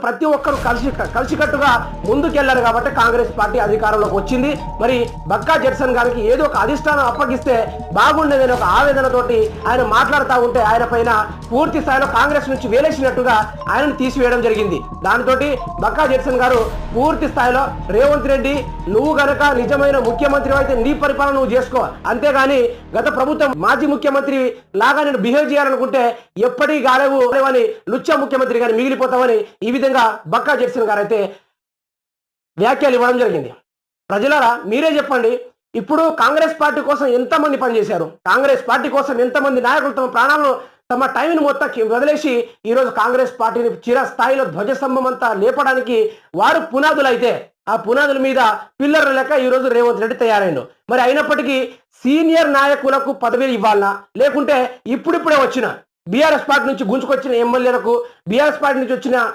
ప్రతి ఒక్కరు కలిసికట్టుగా ముందుకెళ్లారు కాబట్టి కాంగ్రెస్ పార్టీ అధికారంలోకి వచ్చింది. మరి బక్కా జడ్సన్ గారికి ఏదో ఒక అధిష్టానం అప్పగిస్తే బాగుండేదని ఒక ఆవేదనతోటి ఆయన మాట్లాడుతూ ఉంటే ఆయన పైన పూర్తి స్థాయిలో కాంగ్రెస్ నుంచి వేలేసినట్టుగా ఆయనను తీసివేయడం జరిగింది. దానితో బక్కా జడ్సన్ గారు పూర్తి స్థాయిలో రేవంత్ రెడ్డి, నువ్వు గనక నిజమైన ముఖ్యమంత్రి అయితే నీ పరిపాలన నువ్వు చేసుకో, అంతేగాని గత ప్రభుత్వం మాజీ ముఖ్యమంత్రి లాగా నేను బిహేవ్ చేయాలనుకుంటే ఎప్పటికీ గాలేవు అని లుచ్చా ముఖ్యమంత్రి గారు మిగిలిపోతామని ఈ విధంగా బక్కా జడ్సన్ గారు అయితే వ్యాఖ్యలు ఇవ్వడం జరిగింది. ప్రజలారా మీరే చెప్పండి, ఇప్పుడు కాంగ్రెస్ పార్టీ కోసం ఎంతమంది పనిచేశారు, కాంగ్రెస్ పార్టీ కోసం ఎంతమంది నాయకులు తమ ప్రాణాలను తమ టైంని మొత్తం వదిలేసి ఈరోజు కాంగ్రెస్ పార్టీని చిరస్థాయిలో ధ్వజస్తంభం అంతా లేపడానికి వారు పునాదులు అయితే ఆ పునాదుల మీద పిల్లర్ల లెక్క ఈరోజు రేవంత్ రెడ్డి తయారైండు. మరి అయినప్పటికీ సీనియర్ నాయకులకు పదవిలు ఇవ్వాలనా, లేకుంటే ఇప్పుడిప్పుడే వచ్చిన బీఆర్ఎస్ పార్టీ నుంచి గుంజుకొచ్చిన ఎమ్మెల్యేలకు, బీఆర్ఎస్ పార్టీ నుంచి వచ్చిన